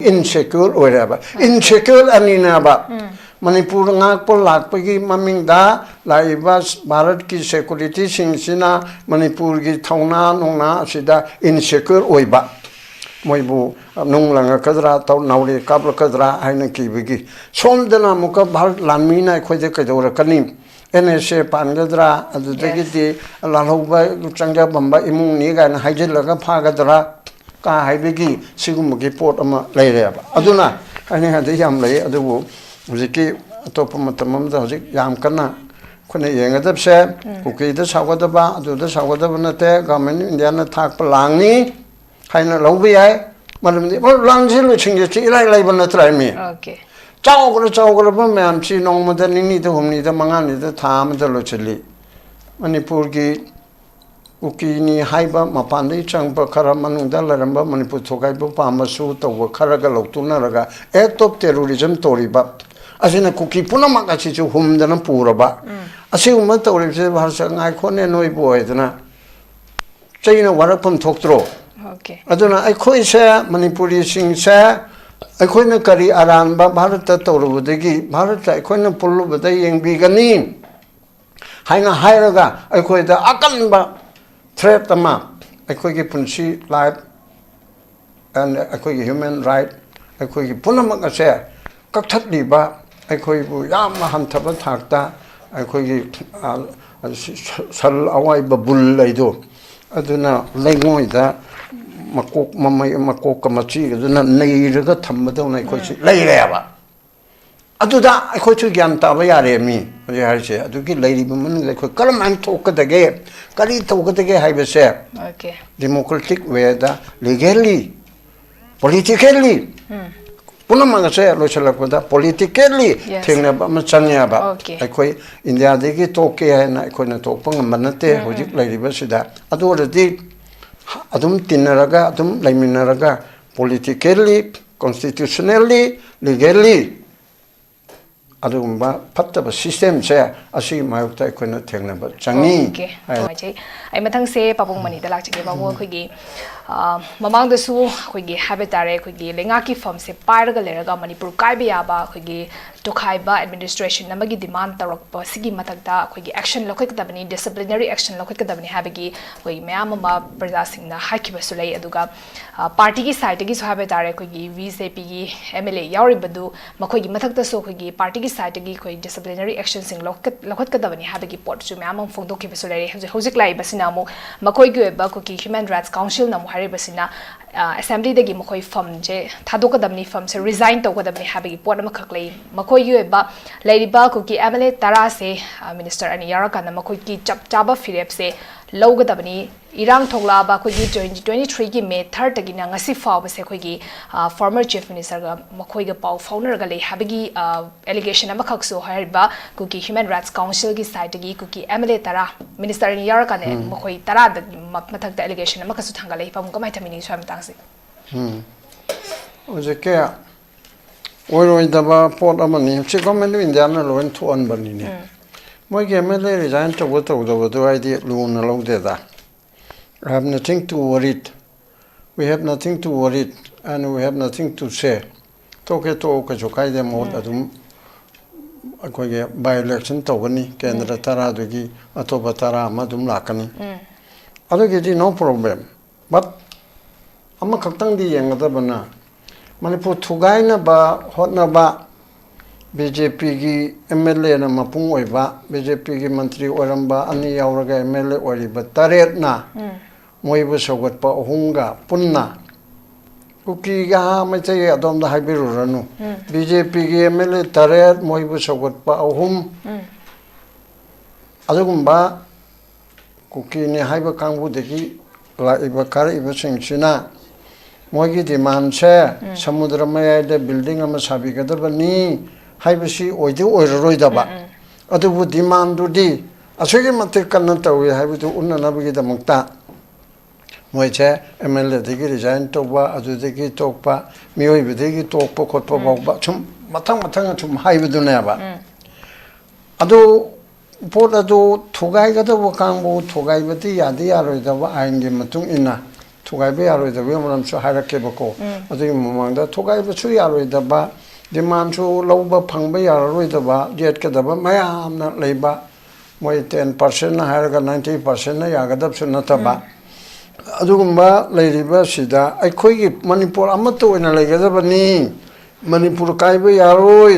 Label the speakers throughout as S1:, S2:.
S1: insecure oraba insecure anina ba manipur ngak pol lak pagi maming da laibas bharat ki security singsina manipur gi thauna nongna asida insecure oiba moibu nonglanga kadra taw nawle kabla kadra haina ki bigi somdana muka bharat lanmina khoide kadora kani NSA pangadra adudagi lalhoba changja bamba imung ni ga haijilaga phagadra ka haibigi sigumgi port ama leireba aduna ani hade yam lei adubu hujiki atop matamam da hujik yam kana khone yengadabse kuki da sawadaba aduda sawadaba nate government India na thak palangni haina lobbi ai malamdi langsil chingje chi ilai lai ban trai mi
S2: okay
S1: chawgro ba mam chi nongmada ni da humni da mangani da tham da lo chili manipur gi Kuki haiba mapandai changba khara manungda laramba manipur thogaiba pamasu tawwa kharaga loktuna top terrorism toriba asina kuki punama kachi chu humdana puraba asi umma toribse bharsa ngai khone noi boydana chaina warakpam thoktro
S2: okay
S1: aduna ai khoi se manipuri sing se ai khoina kari aranba bharata torubudagi bharata ai khoina pullubada yengbi gani haina hairaga ai khoida akanba threat tama akhoi punsi life and akhoi human right akhoi punamak ase kakthak liba akhoi bu yam hamthaba thakta akhoi sal awai babul laido aduna leingoi da makok mamai makok kamachi aduna neiraga thammadau nai khoi leireba aduda akhoi chu gyam ta ba yare mi harse adugi leiriba man akhoi kalam an thokadage kari thokadage haibase
S2: okay
S1: democratic way da legally politically punama se lo chalakda politically thengna ba ma changya ba akhoi India degi toke na akhoi na tokpang manate hojik leiriba sida adoradi adum tinaraga adum laiminaraga politically constitutionally legally adumba pattaba system se asi mayukta akhona thengnaba changi
S2: okay ai mathang se papung mani da lakchige ba wo khoigi mamang da su khoigi habitare khoigi lenga ki form se parga leraga manipur kaibe yaba khoigi tokhaiba administration namagi demand tarok pa sigi matakta khoigi action lokhikdabani disciplinary action lokhikdabani habagi khoi mayam ma praja singna hakiba sulai aduga party ki side gi habitare khoigi VJP gi MLA yauri badu makhoigi matakta so khoigi party ki side gi khoi disciplinary action sing lokhikdabani habagi pot chu mayam phongdo ki sulai hojik lai basina mo makoi gi ba ko ki human rights council na mo hari basina assembly dagi makoi form je thadokadamni form se resign tokadamni habagi pot ma khaklei makoi gi ba lairiba ko ki MLA tara se minister ani yaraka na makoi ki chaba firep se logadabani irang thogla ba ko gi 2023 gi May 3rd tagi na ngasi faw se ko gi former chief minister ga makoi ga pau founder ga lei habagi allegation ama khak so hariba ko ki human rights council gi side gi ko ki MLA tara minister ni yaraka ne makoi tara da mathak da allegation ama kasu thanga lei pam kamai thamini swam tangsi
S1: oje ke oi da ba pot amani che government India na loin thuan bani ne moi ge MLA resign to go do idea lu na lo de da I have nothing to worry. We have nothing to worry, and we have nothing to say. Toke Khaidem mod adum akoge by election togani kendra tara dogi atoba tara madum lakani. Adogi no problem. But amma kaktang di yangada bana. Manipur thugaina ba hotna ba BJP gi MLA na mapung oiba BJP gi mantri oramba ani yauraga MLA oriba taret na moibu sogat pa ohunga punna kuki ga mai chai adom da haibiru ranu BJP gi MLA taret moibu sogat pa ohum adugumba kuki ne haiba kangbu degi la iba kar iba singchina moigi demand se samudra mai de building ama sabi gadabani haibasi oide oiroidaba adubu demand du di asigi mate kanna tawi haibu unna nabigi da mukta moiche MLA degi resign tokba adu degi tokpa mioi bidegi tokpa khotpa bawba chum mathang chum haibu ne ba adu pot adu thugai ga da kangbu thugai bati yadi yaroida ba ain ge matung ina थुगाइबे यारोइदबे मरमसु हाइरकेबको अदुगी ममांगदा थुगाइबसु यारोइदबा डिमांडसु लौबा फंगबा यारोइदबा जेटकदबा मयामना लेबा मोय 10% ना हाइरगा 90% ना यागदबसु नतबा अदुगुम्बा लेरिबा सिदा अखोइगी मणिपुर अमतो ओइना लेगदबनी मणिपुर काइबा यारोइ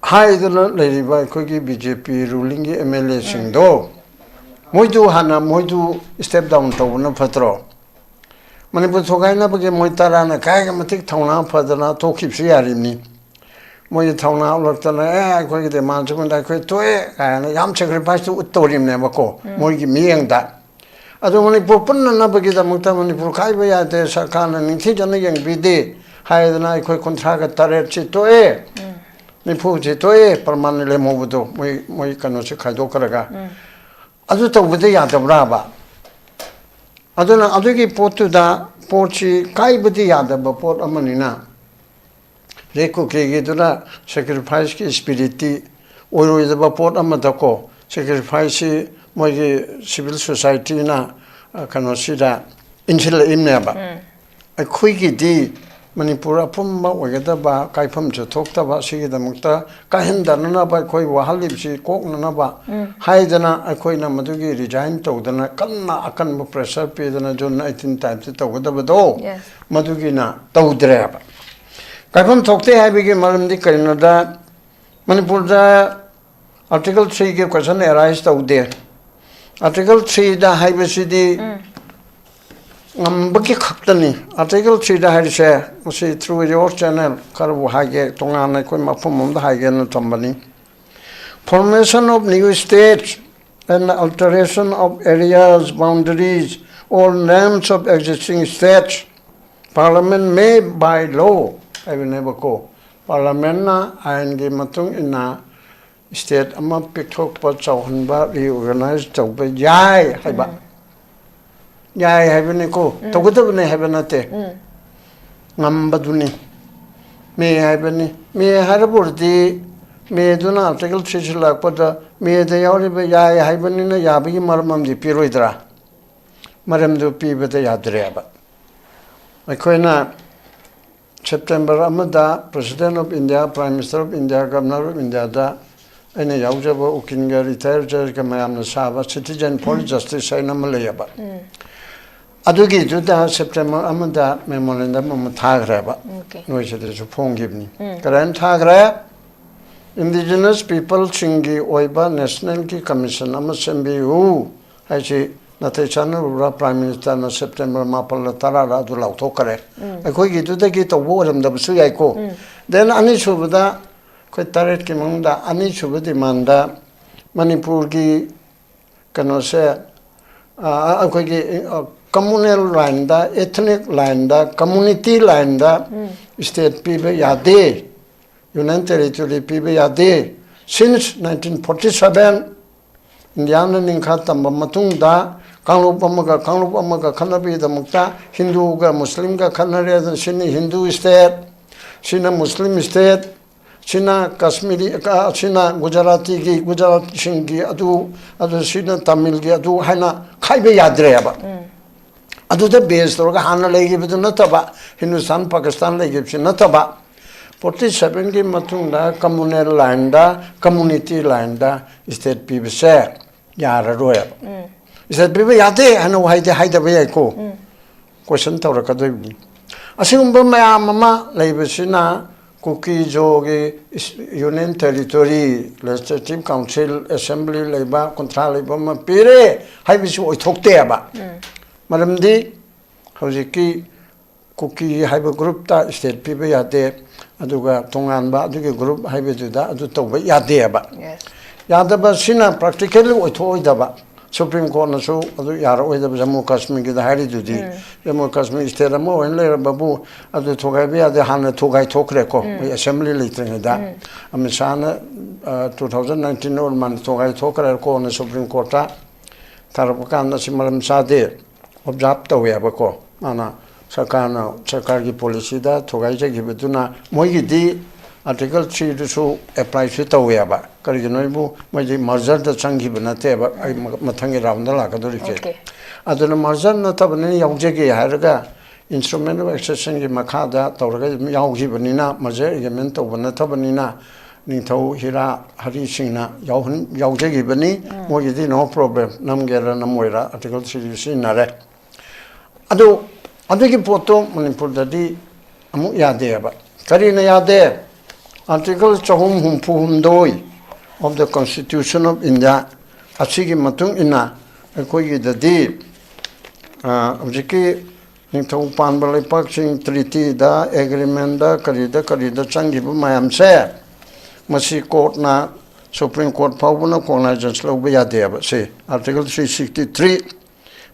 S1: हाइदना लेरिबा अखोइगी बीजेपी रूलिंग एमएलए सिंगदो मोइदु हाना मोइदु स्टेप डाउन तौबना फत्रो मणिपुर थोगाइनाबगे मोइ ताराना कायगा मतिक थौना फदना तोखिबसु यारिमनी मोइ थौना लक्तना अखोइगी देमानसुमदा अखोइ तोए कायना याम सैक्रिफाइस उत्तोरिमनेबको मोइगी मियंगदा अदो मणिपुर पुन्ननबगे दमक्ता मणिपुर काइबा यादे सरकारना निंथिजना यंगबिदे हायदना अखोइ कुंथ्रागा तरेट छि तोए निफु छि तोए परमान लेमोबदो मोइ कनोसे खाइदोकरगा अदु तौबदे यादब्राबा अदुना अदुगी पोतुदा पोची काइबदे यादब पोत अमनिना रेकु केगेदुना सैक्रिफाइस की स्पिरिटी ओइरोइदबा पोत अमदको सैक्रिफाइस मोइगे सिविल सोसाइटी ना कनोसिदा इनसिल इमनेबा अखोइगिदी मणिपुर अपुम्बा ओइगदबा काइफम जथोक्तबा सिगिदमक्ता काहिंदननाबा अखोइ वहालिबसि कोकननाबा हाइदना अखोइना मदुगी रिजाइन तौदना कन्ना अकनब प्रेशर पेदना जोन 18 टाइम्स तौगदबदो मदुगिना तौद्रेबा काइफम थोक्ते हाइबिगे मरमदि करिनदा मणिपुरदा आर्टिकल 3 के क्वेश्चन एराइज तौदे आर्टिकल 3 दा हाइबसिदी बकी खक्तनी आर्टिकल 3 दा हाइसे उसी थ्रू योर चैनल करबो हागे तोंगाना कोइ मफमम दा हागे न तंबनी formation of new states and alteration of areas boundaries or names of existing states parliament may by law avenebako parliament na ain ge matung ina state ama pikthok pa chawhanba reorganize chawba yai haiba yai haibene ko togudabne haibena te ngambaduni me haibene me haraburdi me duna article 3 lakpada me de yawriba yai haibene na yabigi maramam di piroidra maram du pibada yadreba akoina September amada president of India prime minister of India governor of India da ane yaujaba ukinga retire judge ka mayamna saba citizen for justice ay namaleyaba adugi juda September amada memorandum am thagreba noi chede su phongibni karan thagra indigenous people chingi oiba national ki commission am sembi hu aichi natai chanu ra prime minister na September mapal tarara du lau thokare akoi gi juda ki to boram da su yai ko then ani subada koi taret ki mangda ani subadi manda manipur ki kano se akoi gi communal line da ethnic line da community line da state people yade union territory people yade since 1947 indian ningkha tamba matung da kanglup amaga khanabi da mukta hindu ga muslim ga khanare da sini hindu state sina muslim state sina kashmiri ka sina gujarati gi gujarat shingi adu sina tamil gi adu haina khaibe yadre aba adu the base to ga hana legi bidu nataba hindustan pakistan legi bi nataba 47 gi matung da communal line da community line da state people share yara roya state people yate hanu haide ba ko question tawra ka do bi asingumba mayam mama leibisina Kuki jogi union territory legislative council assembly leiba control leiba ma pire haibisi oithokte aba maramdi hojiki Kuki haiba group ta state people yate aduga tonganba adugi group haibedu da adu tawba yate aba yadaba sina practically oithoidaba Supreme Court na so adu yara oidaba Jammu Kashmir gi da hari dudi Jammu Kashmir state ma wen le babu adu thogai be adu han thogai thokre ko assembly leitre da amisana 2019 or man thogai thokre ko na Supreme Court ta tarapkan na simaram sade observe tawe ba ko ana sarkar gi policy da thogai je gi beduna moi gi di Article 3 to apply to Tawaba. Kariganoibu, my Marzar the Changi Banateba, Matangi Ram the Lakadori. Adana Marzan Natabani Yaujagi Haraga, instrument of accessing Makada, Tauraga, Yauji Banina, Mazer, Yamento, Vanatabanina, Nito, Hira, Harishina, Yaujagi Bani, Moyidi, no problem, Namgera, Namoira, Article 3 Nare. Ado, Adiki Poto, Manipur Dadi, Amu Yadeba. Karina Yade. Article Chahum Humpum Doi of the Constitution of India, Asigi Matung Ina, Akoyi the D. Objeki Nito Panbalai Paxing Treaty, da Agreement, da Karida Changibu Mayam say. Masi Court na Supreme Court Pavuna Kona just Lobia Deba say. Article 363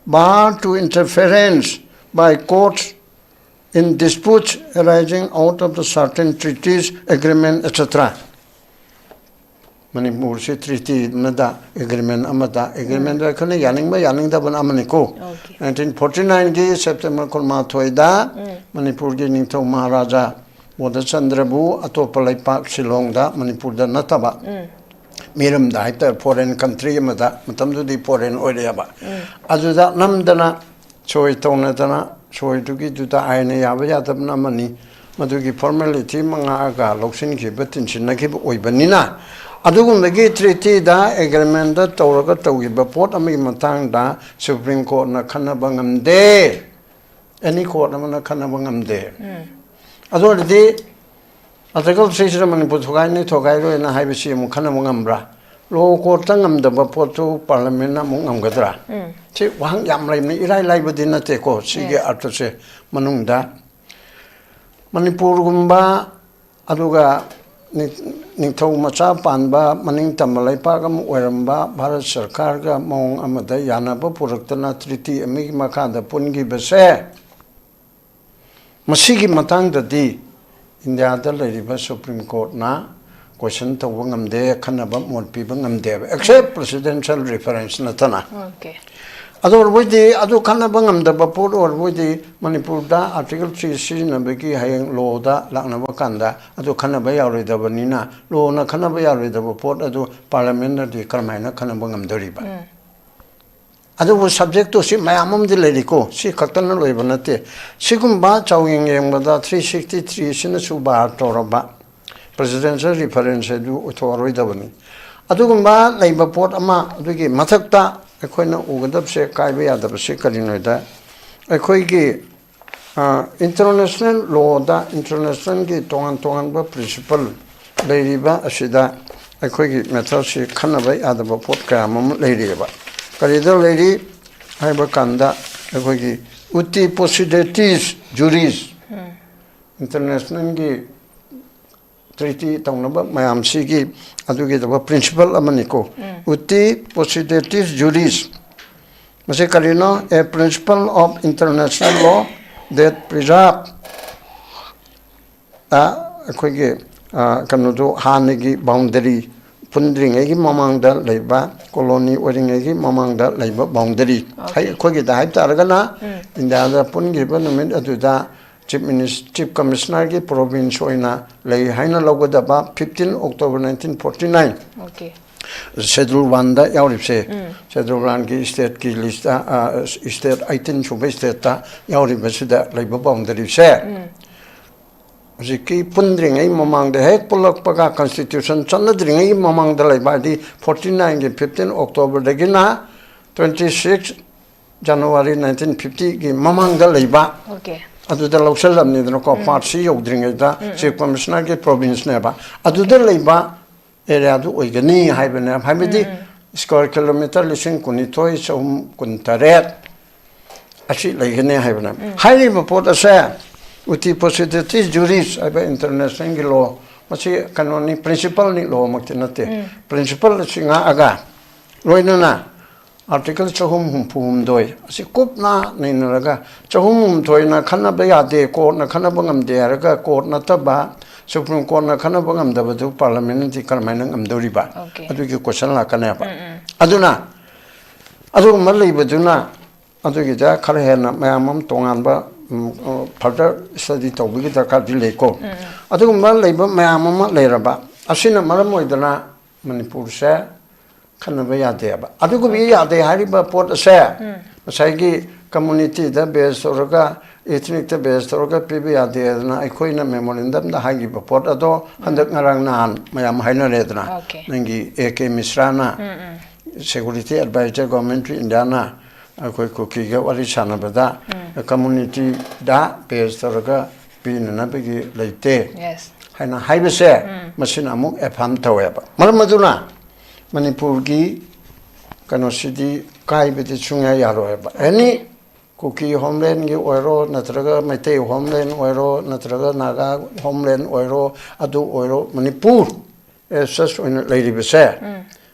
S1: bar to interference by courts in disputes arising out of the certain treaties, agreement, etc. Manipur treaty nada agreement amada agreement rakane yaning da ban amaniko. 1949 ki September kolma thoida Manipur ki ningthau Maharaja Boda Chandrabu atopalai pak Shillong da Manipur da nataba. Miram da haita foreign country amada matamdu di foreign area ba. Ajuda namdana choi tonadana Choi to get to the Aina Yavayatana money, Maduki formality Mangaga, Loxin Kibatin Chinakib Oibanina. Adugum the gate treaty da agreement that Toraga to give a port of Matang da Supreme Court na Kanabangam de any court of Kanabangam de. Other day, Article 3 put Hogani Togairo in a Habishi Mukanamangambra. Low court tangam the Bapoto Parliament among Gadra. See, one yamlay, Irai Libadina Teko, Sige Artose, Manunda Manipur Gumba Aduga Nito Macha Panba, Maning Tamalai Pagam, Weramba, Bharat Sarkarga, Mong Amada Yanaba, Puraktana Treaty, Amig Makanda, Pungi Bese Masigi Matang the D in the other Lady Supreme Court na. Question to Wangam de Kanaba more people except presidential reference Natana.
S2: Okay.
S1: Other with the Adu Kanabangam the Bapur or with the Manipur da Article 3 Sinabeki Hayang Loda, Laknavakanda, Adu Kanabaya Rida Vanina, Lona Kanabaya Rida Baport, Adu Parliament de Carmina Kanabangam the Riba. Adu was subject to see my amom de Ledico, see Katana Lebanate, Sigumba Chowing Yamada 363 Sinasuba Toraba. Presidential reference do authority dabani adugumba labor port ama adugi mathakta ekhoina ugadab se kaibe yadab se karinoida ekhoigi international law da international ki tongan ba principle leiriba asida ekhoigi method se khanaba yadab port ka am leiriba karida leiri haiba kanda ekhoigi utti possibilities juries international ki treaty Tonaba Mayam Sigi Adugi the principal Amaniko Uti possibilities juries Masekarino a principle of international law that preserve a quick Kanudo Hanegi boundary Pundring Egi Mamang da Leba colony wedding Egi Mamang da Leba boundary. I quick the hype Taragana in the other Pungiban Aduda Chief Commissioner ki province oina lay haina logodaba 15 October 1949.
S2: Okay.
S1: Schedule 1 da yauripse. Schedule 1 ki state ki list state 18 chube state ta yauripse da labor boundary se. Ziki pundring ai mamang de hek pulak paga constitution chanadring ai mamang da labor di 49 ki 15 October de gina 26 January 1950 ki mamang da labor.
S2: Okay.
S1: Aduda Losalam Nidroko Part C of Dringada, Chief Commissioner Province Neba. Aduda Leba area do Ogani, Hibana, Hamidi, square kilometer, listen Kunitoi, so Kuntaret. I see like a Hibana. Highly report a share with the possibilities, juries, I by international law, Masi canoni principal law Martinate, principal Singa Aga, Loinana. Article Chahum Pum Doi. Si Kupna Ninaga, Chahum Toina Kanabaya de Court, Nakanabangam de Araga, Court Nataba, Supreme Court Nakanabangam, the Parliament, Carmanang and Doriba. Aduki question la Canapa. Aduna Adu Mali Baduna Adugida, Karahena, Mayamam, Tonganba, Pada study to Vigita Cadileco. ꯑꯗꯨꯒꯨꯝꯕ ꯂꯩꯕ ꯃꯌꯥꯝ ꯑꯃ ꯂꯩꯔꯕ ꯑꯁꯤꯅ ꯃꯔꯝ ꯑꯣꯏꯗꯅ ꯃꯅꯤꯄꯨꯔꯁꯦ ꯈꯟꯅꯕ ꯌꯥꯗꯦꯕ ꯑꯗꯨꯒꯨꯝꯕ ꯌꯥꯗꯦ ꯍꯥꯏꯔꯤꯕ ꯄꯣꯠ ꯑꯁꯦ ꯉꯁꯥꯏꯒꯤ ꯀꯝꯃꯨꯅꯤꯇꯤꯗ ꯕꯦꯁ ꯇꯧꯔꯒ ꯏꯊꯅꯤꯛꯇ ꯕꯦꯁ ꯇꯧꯔꯒ ꯄꯤꯕ ꯌꯥꯗꯦ ꯑꯗꯨꯅ ꯑꯩꯈꯣꯏꯅ ꯃꯦꯃꯣꯔꯦꯟꯗꯝꯗ ꯍꯥꯏꯈꯤꯕ ꯄꯣꯠ ꯑꯗꯣ ꯍꯟꯗꯛ ꯉꯔꯥꯡ ꯅꯍꯥꯟ ꯃꯌꯥꯝ ꯍꯥꯏꯅꯔꯦꯗꯅ ꯅꯪꯒꯤ A.K. ꯃꯤꯁ꯭ꯔꯥꯅ ꯁꯦꯀꯨꯔꯤꯇꯤ ꯑꯦꯗꯚꯥꯏꯖꯔ ꯒꯣꯚꯔꯟꯃꯦꯟꯠ ꯑꯣꯐ ꯏꯟꯗꯤꯌꯥꯅ ꯑꯩꯈꯣꯏ ꯀꯨꯀꯤꯒ ꯋꯥꯔꯤ ꯁꯥꯟꯅꯕꯗ ꯀꯝꯃꯨꯅꯤꯇꯤꯗ ꯕꯦꯁ ꯇꯧꯔꯒ ꯄꯤꯅꯅꯕꯒꯤ ꯂꯩꯇꯦ 하이나 하이브세 마시나 무 에팜 타웨바 말마두나 머니푸르기 카노시디 카이베디 중야 야로에바 애니 쿠키 홈랜기 오이로 나트라가 메테이 홈랜 오이로 나트라가 나가 홈랜 오이로 아두 오이로 머니푸르 에서스 오이나 레이리베세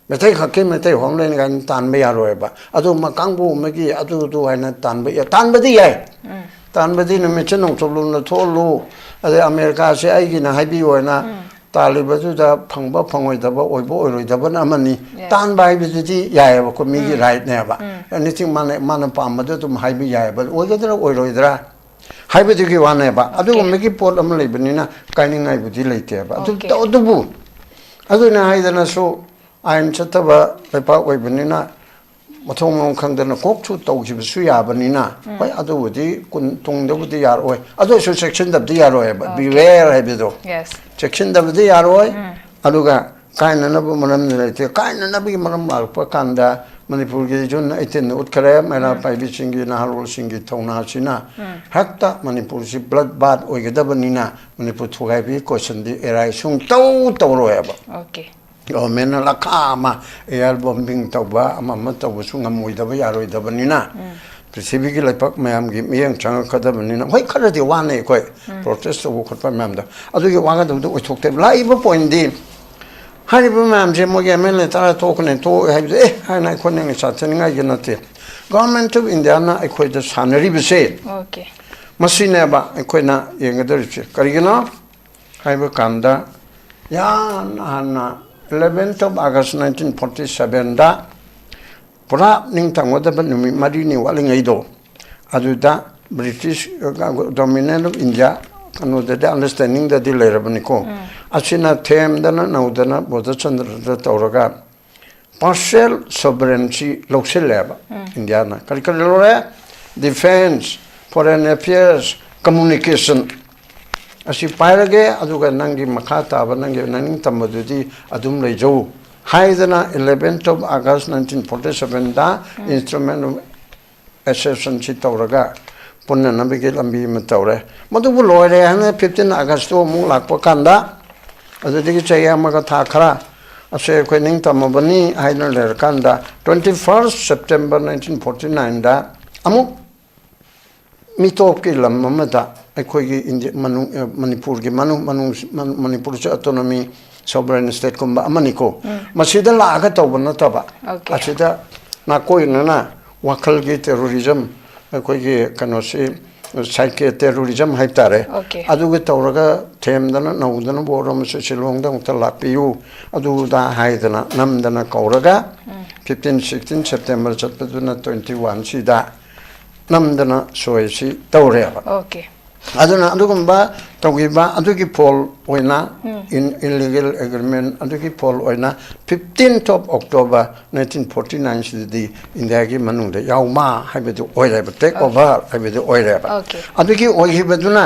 S1: 메테이 카케 메테이 홈랜 간 탄베 야로에바 아두 마강부 메기 아두두 하이나 탄베 야 탄베디 야이 탄베디 느메체 농토루나 토루 अरे अमेरिका से आएगी ना हाइबी हो ना तालिबान जो फंगबा फंगोई दबा ओइबो ओइरोई दबा ना मनी तान बाई बिजुदी याय बको मिगी राइट ने बा एनीथिंग माने पामदो तुम हाइबी याय बा ओइगदरा ओइरोई दरा हाइबी दिगी वाने बा अदु मिगी पोट अम लेबनिना काइनिंग नाइ बुदि लेते बा अदुबु अदुना हाइदना सो आइन चतबा लेपा ओइबनिना मथोंग खंगदना कोकछु तौखिबसु याबनिना होय अदुबुदि कुन तुंगदबुदि यारोय अदुसु सेक्शन दबदि यारोय बिवेयर हैबिदो यस सेक्शन दबदि यारोय अदुगा काइननबु मनम लेते काइननबि मनम लारप कांदा मणिपुरगी जुन 18 उत्खरे मैना पाइबि सिंगी नाहरोल सिंगी थौनासिना हक्ता मणिपुर सि ब्लड बाथ ओइगदबनिना मणिपुर थुगाइबि क्वेश्चन दि एराइ सुंग तौ तौरोयबा ओके गवर्नमेंट लखामा एयर बॉम्बिंग तौबा अमम तौबसु ngमोइदबा यारोइदबनिना पृथ्वी की लाइपक मयाम की मियंग चंग खदबनिना होय खरदि वाने कोइ प्रोटेस्ट तौबो खतपा मयामदा अदुगी वागा दबदु ओइथोक्ते लाइबो पॉइंट दि हारिबो मयाम जे मोगे एमएलए तारा तोकने तो हाइबे ए हाइना खोनेंग साथनिंगा गिनते गवर्नमेंट ऑफ इंडिया ना अखोइ द सानरी बसे ओके मसिनेबा अखोइना येंगदरिचे करिगिना हाइबो कांदा यान हाना 11th of August 1947 da pura ning tangwada ba numi mari ni waling aido aduda British dominant of India kanu da understanding da dilera baniko asina them dana naudana boda chandra tauraga partial sovereignty lokseleba India na kalikalore defense foreign affairs communication असी पायरगे अदुगा नंगी मखा ताबा नंगी नंग तमदुदी अदुम लेजो हाइदना 11th of August 1947 दा instrument of exception छि तौरगा पुन्ना नबेगे लंबी म तौरे मदुबु लोरे हने 15 अगस्त तो मु लाकप कांदा अदुदिगी चया मगा था खरा असे कोइ निंग तमबनी हाइदना लेर कांदा 21st September 1949 दा अमु मिटोप के लम्मदा अखोगी मणिपुर की मणिपुर से ऑटोनॉमी सोवरेन स्टेट कुंबा अमनिको मसीदा लागा तौबा नतबा असिदा नाकोइना वखल की टेररिज्म अखोगी कनोसी साइके टेररिज्म हाइतारे अदुगे तौरगा थेमदना नौदना बोरम से सिलोंगदा उत लापियु अदुदा हाइदना नमदना कौरगा 15-16 September चतपदुना 21 सिदा नमदना सोयसी तौरेबा okay aduna adugumba togiba adugi poll oina in illegal agreement adugi poll oina 15th of October 1949 siddi India gi manungde yauma haibedu oireba take over haibedu oireba adugi oihibaduna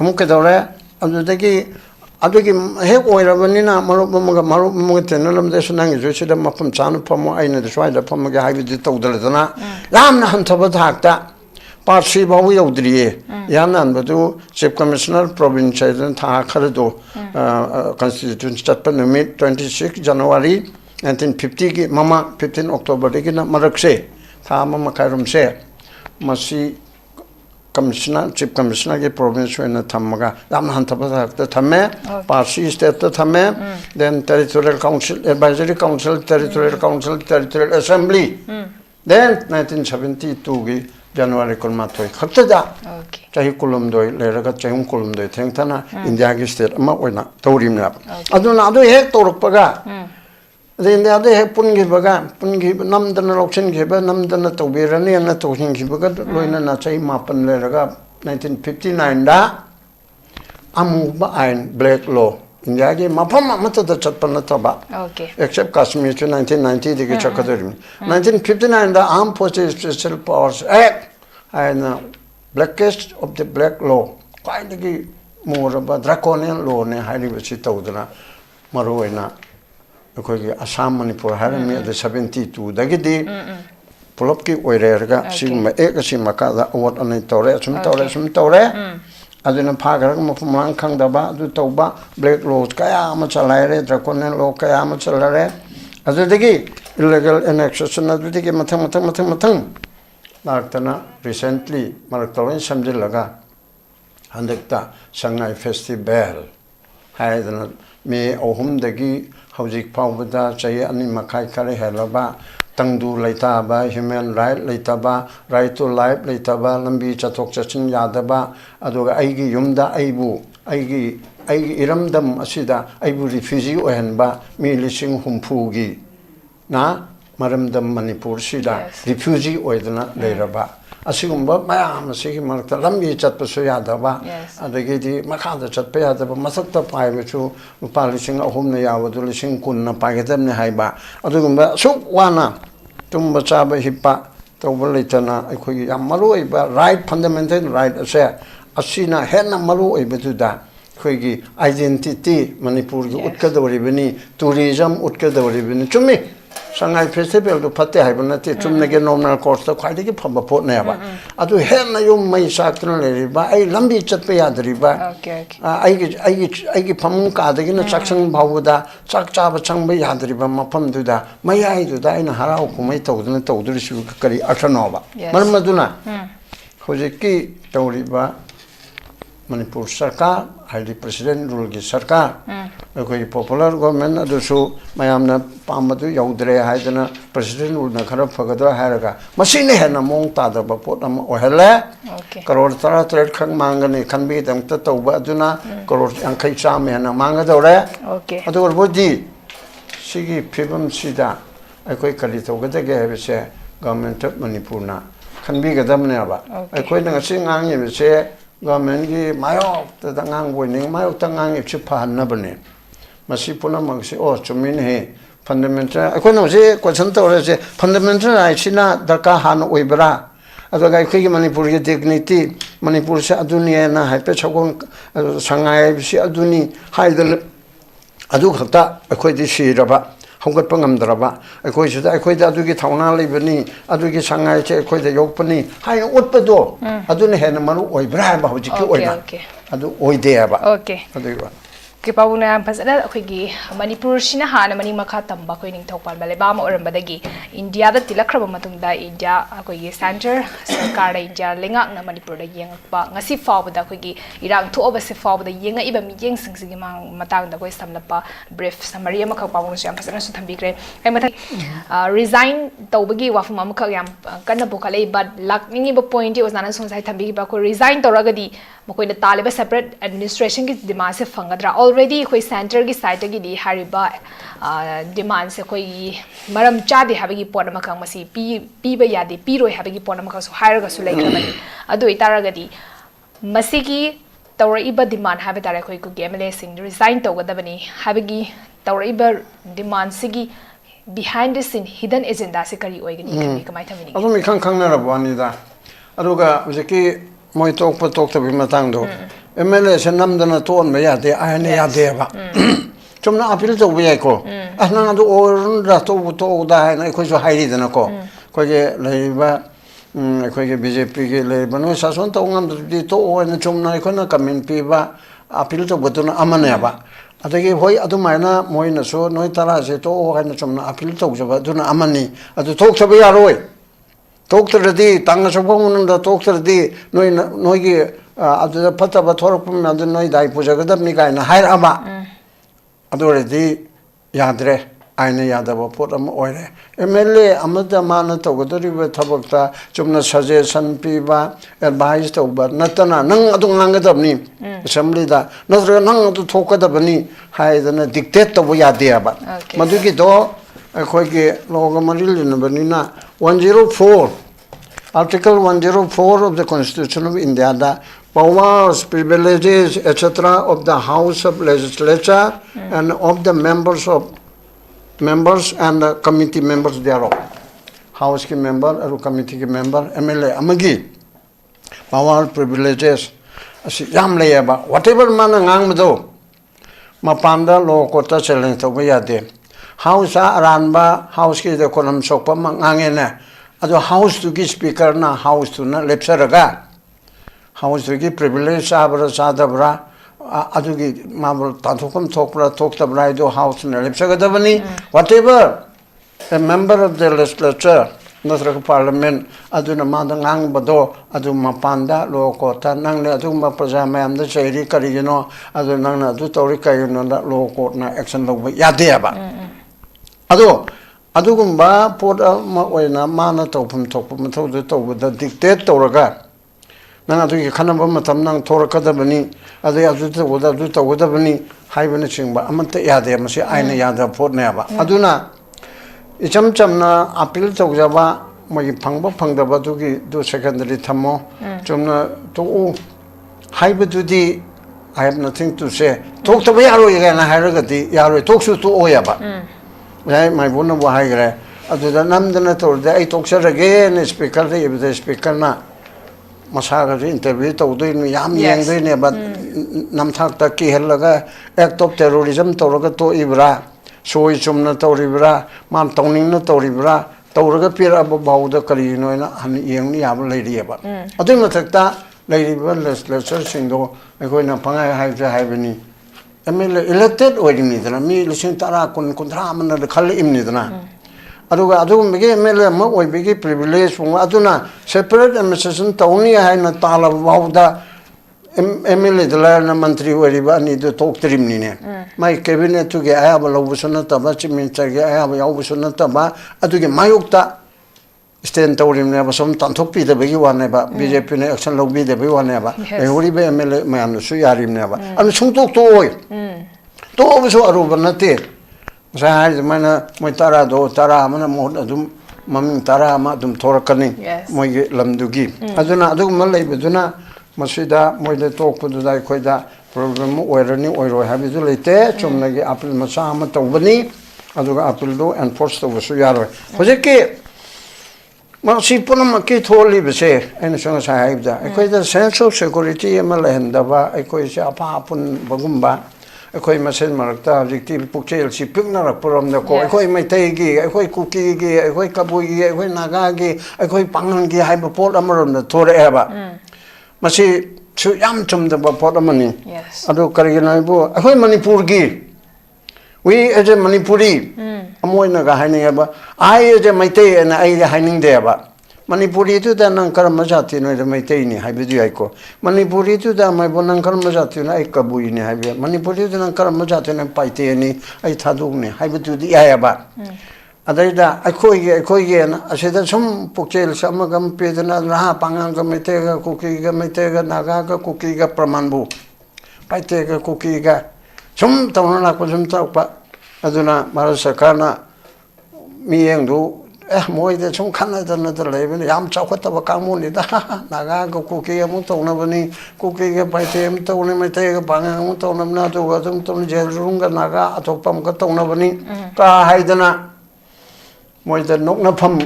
S1: amuke dore adudagi adugi he oirabanina marubamuga tenalam desunang jusida mapam chanu pamo aina deswaida pamaga haibedu tawdaladana lamna hantaba thakta part C बाबू यौद्रिये यानन बदु chief commissioner province था खरदो constitution चटपन निमित 26 जनवरी 1950 की mama 15 अक्टूबर की ना मरक से था ममा खैरम से मसी कमिश्नर चीफ कमिश्नर के प्रोविंस में थमगा याम हंतब थमे पार्सी स्टेट थमे then territorial council advisory council territorial assembly then 1972 की January kulmatoi khaptada chahi kulumdoi leraga chayum kulumdoi thengthana India gi state ama oina taurimna aduna adu hek torukpaga India adu hek pungi baga pungi namdana lokchen geba namdana tobirani ana tawhin gi baga loina na chahi mapan leraga 1959 da amuba ain black law India ki mapam amata da chatpan taba
S2: Okay.
S1: except Kashmir to 1990 the chakadari 1959 the Armed Forces Special Powers Act and blackest of the black law quite the more about draconian law ne highly which it tawdana maroina because Assam Manipur harami the 72 dagidi pulopki oirerga sing ekasimakada award on tore aduna phagar mafumang khangdaba adu tawba black law kaya ma chalaire draconian law kaya ma chalare adudagi illegal annexation adudagi mathang laktana recently maraktawan samjilaga handakta sangai festival haidana me ohumdagi hojik phawbada chai ani makai kare helaba tangdu laitaba human right laitaba right to life laitaba lambi chathok chachin yadaba aduga aigi yumda aibu aigi iramdam asida aibu refugee ohenba mi lising humpugi na maramdam manipur sida refugee oidana leiraba asigumba mayam asigi marakta lambi chatpasu yadaba adagidi makhada chatpa yadaba masakta paibechu lupa lising ahumna yawadu lising kunna paigedamne haiba adugumba suk wana tumba chaba hippa tawba leitana akhoi yam maru iba right fundamental right ase asina henna maru ibetuda khoi identity manipur gi utkadawribani tourism utkadawribani chumi Shanghai Festival to Pate Hibernate, Chumnage normal course, the quite a pump port never. I do have my own my sacral river, I lambi chatpea the river.
S2: Okay.
S1: I get pamunka, the inner Saxon Bawuda, Sakchaba Changba Yadriba, Mapam to da, my eye to die in a harau, who may told and told the Shukari Atanova. Marmaduna, Hoseki, Tauriba, Manipur Sarkar, highly President Rulgi Sarkar. Okay, popular government adusu mayamna pamadu yaudre haidana president ulna khara phagada haraga machine hena mong ta da bapot am ohela crore tara thread khang mangani khanbi dam ta tawba aduna crore angkai cham hena manga dore
S2: okay
S1: adu bodi sigi phibam sida akoi kali tawgada ge hebse government of manipur na khanbi gadam ne aba akoi na sing ang yebse government gi mayok ta dangang boining mayok tangang ipchipa hanabane Masi puna magsi oh chumin he fundamental ako no je question to re fundamental right sina darka han oibra adoga khigi manipur ge dignity manipur se aduni na haipe chagon sangai si aduni haidal adu khata akhoi di siraba hongkat pangam draba akhoi suda akhoi da adu gi thauna lebani adu gi sangai che akhoi da yokpani hai utpado aduni he na manu oibra ba hoji ki oina adu oide aba
S2: okay
S1: adu
S2: Kipawuna pasada akhigi Manipur sina hana mani makha tamba khoi ning thokpan bale ba ma orambadagi India da tilakraba matungda India akhigi center sarkar da India lengak na Manipur da yengpa ngasi fawbada akhigi irang thu obase fawbada yenga iba mi yeng singsigi mang matang da koi samlapa brief summary ma khak pawung siam pasana su thambikre ai mathai resign tawbagi wafuma ma khak yam kanna bukale but lakningi ba point was nana sonsai thambigi ba ko resign tawragadi makoi da taliba separate administration ki demand se fangadra already koi center ki site gi di hariba demand se koi maram chadi habagi pona makang masi pi ba yadi pi roi habagi pona makang so hire ga su lai khabani adu itaraga di masi ki tawraiba demand habe tare koi ku gemle sing resign to gadabani habagi tawraiba demand sigi behind the scene hidden agenda se kari oigani kamai thamini
S1: adu mi khang na rabani da aduga ujeki moi tok pa tok tabi matang do MLA se namdana ton me yade ayane yade ba chumna appeal to be ko asna do or da to da na ko so hairi dana ko ko ge leiba ko ge BJP ge leiba no sa son to ngam di to o na chumna ko na kamen pi ba appeal to botuna amane ba adagi hoi adu maina moi na so noi tara se to o na chumna appeal to ba duna amani adu tok tabi yaroi Doctor D, Tangasabong, the doctor D, Noigi, the Pataba Torpum, and the Noida Pujagadamika, and High Ama. Adoredi Yadre, Aina Yadaba Potam Oire. MLA Amada Mana Togodori Tabota, Jumna Suggestion Piva, advised over Natana, Nang Adunangadabni, Assembly that, not Nang to talk at the Bani, higher than a dictator of Yadiaba. Maduki do, a quake Logamaril in the Banina. 104 Article 104 of the Constitution of India, the powers, privileges, etc. of the House of Legislature and of the members and the committee members thereof. House ki member, or committee ki member, MLA, amagi. Power, privileges, yam layaba. Whatever man ngang mado, mapanda law kota challenge to bayade. House aranba, house ki the konam sokpa mangangene. Ado house to gi speaker na house to na lepsaraga. House to gi privilege abra sadabra. Ado gi mabul tantukam tokra toktabra do house na lepsagadabani. Whatever a member of the legislature, Nasraka Parliament, Aduna Madangang Bado, Adu Mapanda, Lokota, Nang Aduma Pajama, the Cheri Karino, Adunana, Dutorica, you know that low court na action low Yadiaba. Adugumba, Port Mawena, Mana Topum Topum, the dictate Toraga. Nanatu Kanabamatam Nang Torakadabani, Adi Aduta Wudabani, Hibernating, but Amante Yade, Masi Aina Yada Port Neva. Aduna. Icham chamna appeal to Java, my pangba pangdaba do secondary tamo, chumna to hybrid. I have nothing to say. Talk to Yaro again, I haragati, Yaro talks to Oyaba. My one of Wahagre, other than Namdanator, the I talks again, speaker, the speaker na Masaga interview to doing Yam Yang, but Namtak Ki Helaga, act of terrorism, Torogato Ibra. Soy chumna toribra, man toning na toribra, toraga pira about the carino and young yab lady about. I think that lady legislature single, I go in a panga have the Haveni. Elected or in Nidra, me listen to Arakun Contraman the Kali in Nidra. Adu Miguel Mela Mo, big privilege from Aduna, separate and Mrs. Tony, I had not tell about the Emily the Lerner Mantri where I need to talk to him. My cabinet to get I have a Lovusonata, means I have a Lovusonata, I to get my Ukta. Stand told him never some Tantopi the big one never, BJP action lobby the big one never, and would be a man, Suyarim never. And soon talk to oil. To also a rubanate. Zahid mana, my Tara do Tara, Manamodum, Maming Tara, Madum Torakani, my Lamdugi. I do not do Malay, but do not. Masida, Moida talk with the Daikoida program or any oil habituate, Chumnagi Apple Masama Tobani, Aduga Apple do and Post of Suyaro. Was a key? Masi Punamaki told me, say, and as soon as I have that, I quite a sense of security in Malandava, I quite a papun Bagumba, I quite my sen Marta, Dictive Pukel, she picked up from the core, I quite my Tegi, I quite Kuki, I quite Kabugi, I quite Nagagi, I quite Pangangi, Hyperport Amarum, the Torre Eva. Masi su yam chum the Potamani.
S2: Yes.
S1: Ado Kariganabu, a Manipur gi. We as a Manipuri, a Moinaga Hainaba. I as a Maite and I hiding there. Manipuri to the Nankaramazati, no the Maitani, Habidiaco. Manipuri to the my Bonankaramazati, I Kabuini, Habia. Manipuri to the Nankaramazati and Paitani, I Taduni, Habit to the Ayaba. Ada I said some Pukil, some Gampidana, Raha, Panganga, Metega, Kukiga, Metega, Nagaga, Kukiga, Pramanbu. Paitega, Kukiga. Some Tawana was some talk, Aduna, Marasakana, me and do, more than some Canada, another level, Yam Chakota, Kamuni, Nagaga, Kukia, Mutonavani, Kukiga, Paitem, Tony, Metega, Pangan, Mutonam, Nato, Watum, Jelrunga, Naga, Atopam, Katonavani, Khaidem. More than no pum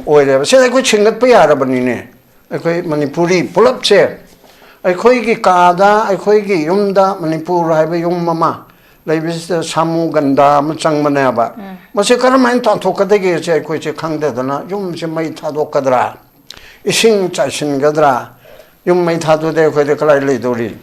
S1: oil. Said I could sing at Payarabani. I quite Manipuri, pull up chair. I quite Kada, I quite Yumda, Manipur, I have a young mamma. Like Mr. Samu Ganda, Machang Manaba. Masakaraman Tantoka de Gage, I quite a Kangdana, Yum Jimay Tadokadra. Ising Chashin Gadra. You might have to there quite a clearly dori.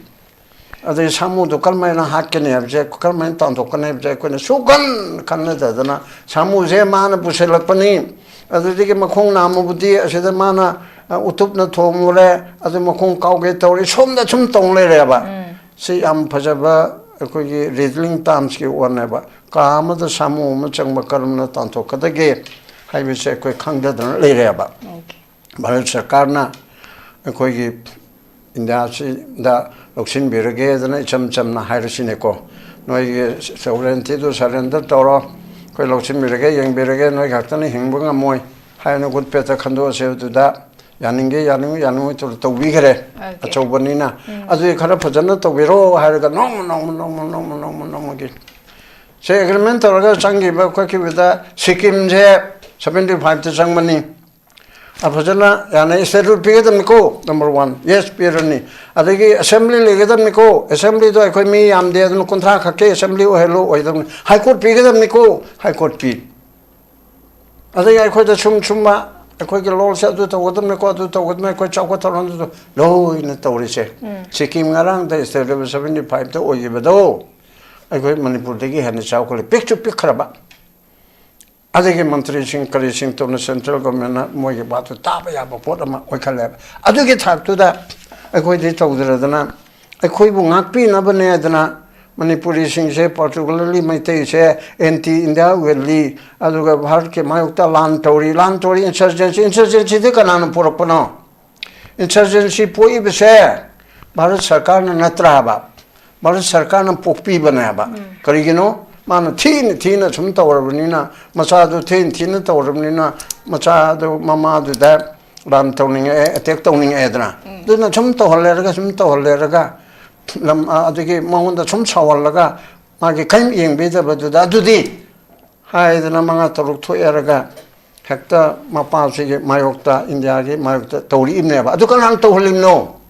S1: Ada samu to kalmaina hakene abje kalmain tan to kane abje ko ne sugan kanna da na samu je mana puselak pani ada dige makhong namu budi aseda mana utup na thomure ada makhong kauge tori somda chum tongle re ba si am phajaba ko gi rizzling tams ki one ba ka ma da samu ma changma karam na tan to kadage haibe se ko khangda da le re ba bharat sarkar na ko gi india da Oxin Birage, the Chum Chum Hirosineco. No sovereignty to surrender Toro, Quilloxin Birage, young Birage, no Gatan, Himbunga Moy. I know good Peter can do so to that. yaninge yanu to wigere a chobanina as we kind of pajana to viro had a no say agreement or changi baki with the Sikkim 75 to Sangmani. A pajana yana is settled bigger than Miko, number one. Yes, Pirani. I think assembly bigger than Miko, assembly to Economy, I'm there, no contract, assembly or hello, or High Court bigger than Miko, High Court P. I think I quite a chumma. I quite a law set to what me call to what my quite chocolate around low in the Torise. Sikkim around there is 75 to Oyibedo. I quite Manipur and the chocolate picture pickraba. I think Montreal encouraging to the central government more about to Tabaya, Potama, Okalab. I do get up to that. I quite it over the Dana. I quite won't be Nabanadana. Manipuri sing particularly my taste anti India will lead Aduga Harke Mayukta Lantori insurgency the Kanan Poropono insurgency Pui Bese Barat Sarkana Natraba Barat Sarkana Popi Banaba Karigino Man Tina Sumta or Venina Masado Tina Tormina Machado Mama do that Lantoning attack toning Edna do not Sumta Holerga Adiki Mount some Sawalaga, Marki came in better, but that do thee. High the Namanga Toruk to Eraga, Hector, Mapasi, Mayokta, Indiagi, Mayokta, told him never. I don't told him no.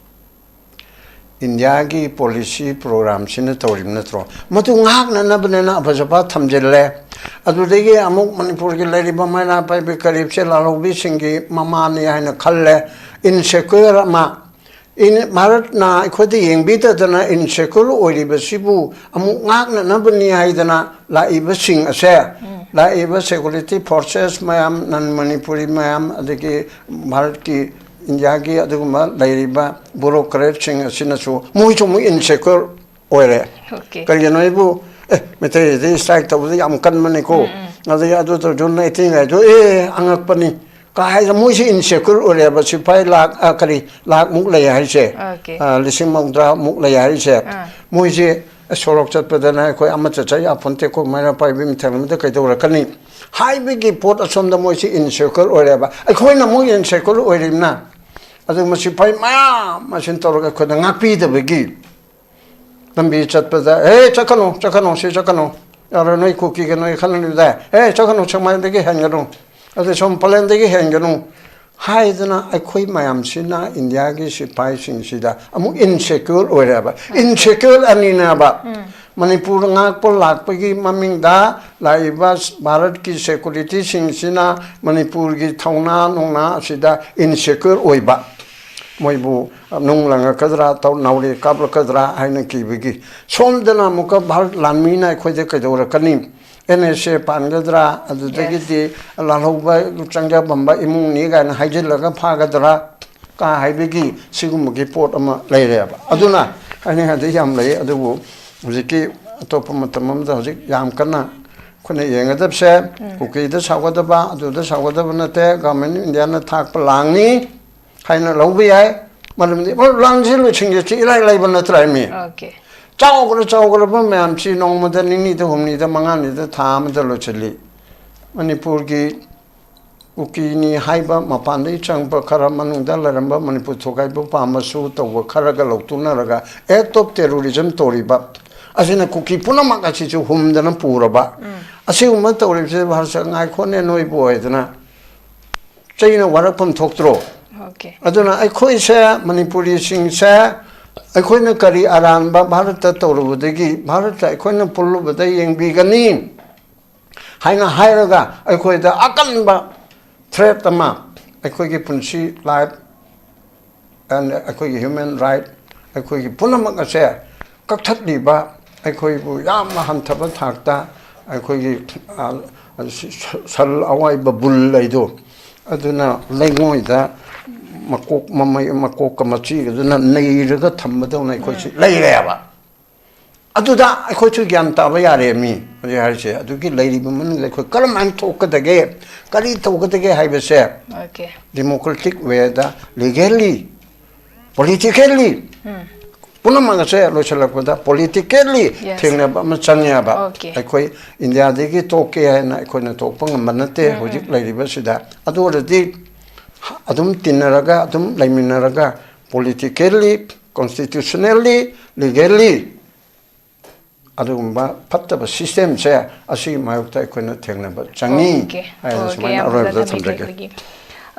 S1: Indiagi policy program, Senator Netro. Motung Nabanana, Pazapa, Tamjele. Adudigi, Amok Manipur, Lady Bamana, Pipe Caripsela, Bisingi, Mamani, and a Kalle, in Securama. In Marat na ikwati yung bita dana in sekulu o liba sibu amu ngak na nabani haidana la iba sing ase la iba security forces mayam nan manipuri mayam adiki Marat ki Indiagi aduguma la iba bureaucrat sing asina su mu in sekul oire kaya no ibu mete di strike tabu di am kan maniko adi adu to junna itinga jo angak pani Kai the Mushi in Secure or ever supply like Akari, like Muklay Harishe, listening Mundra Muklay Harishe, Mushi, a sorok chat, but then I quite amateur Ponteco, Mara Pibim, Telemata Katora High big port of some the Mushi in Secure or ever. I call a Mushi in Secure or Rimna. I think Mushi Pai Ma, Machintora could not be the begin. Then be chat, but hey, Chacano, she Chacano. Or no cookie and no can there. Hey, Chacano, Chamai the Hangaron. As some Palendegi Hangano, Haidana, I quit my amsina, Indiagi, Sipai, Sida, among insecure or whatever. Insecure and inaba. Manipur Nakpol, Lakpagi, Maming da, Laivas, Baratki security, Sinsina, Manipurgi, Tauna, Nona, Sida, insecure oiba. Moibu, Nunglanga Kadra, Nauri, Kabla Kadra, Hainaki Bigi. Som the Namuka, Bart, Lamina, Quidekadora Kanim. NSA Pangadra, the Degiti, Lahoba, Changa Bamba, Imun Niga, and Hajelaga Pagadra, Ka Haibigi, Sigumuki Port later. Aduna, I had the Yam lay at the woo, Ziki, Topomatamam, Yamkana, Kune Yangadab said, Kuki the Sawadaba, do the Sawadabana, Gaman, Indiana Tak Palangi, Haina Lobi, Madam, Langil, which in your Laban try me.
S2: Okay.
S1: Chowgara, ma'am, she no more than any to whom neither Mangani the time the Luchili. Manipurgi Ukini Haiba, Mapandi, Champa Karaman, Dalaramba, Manipur Tokaibu, Pamasu, to Karagalo, Tunaraga, act of terrorism, Toriba. As in a cookie Punamakachi to whom the Napuraba. As you want to receive her son, I couldn't know boy, then say, you know what upon talk through.
S2: Okay.
S1: I don't know, I could say Manipuri sing, say. I couldn't carry around Barata Torudegi, Barata, I couldn't pull over the young beginning. Haina Hairaga, I could the Akanba threat the map. I could give Punchi life and I could human right. I could give Punamaka share. Kakatliba, I could Yama Hantaba Takta, I could give Sal Awai Babul Laido. I do not lay more that. Makok Makoka Machi, the Nairaga Tamadon, I could lay there. I do that, I could to Gantavayare me, I do get lady woman, like come and talk at the game. Kari talk at the game, I will say.
S2: Okay.
S1: Democratic way, legally, politically. Punamanga say, Lochalakota, politically, thing about Machanyaba.
S2: Okay.
S1: I quite in the Adiki talk and I couldn't talk Manate, who lady Basida. I do what I did. adum tinaraga adum laiminaraga politically constitutionally legally adumba pattaba system se asi mayukta ikona thengnaba changi ai suman arab da thamjage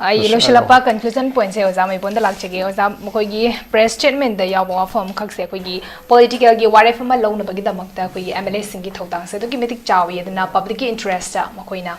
S2: ai losilapa conclusion point se oza mai bonda lakchege oza mokoi press statement da yawa form khak se koi political gi ware fama lawna bagi damakta koi MLA singi thodang se to ki metik chawi edna public interest ta mokoi na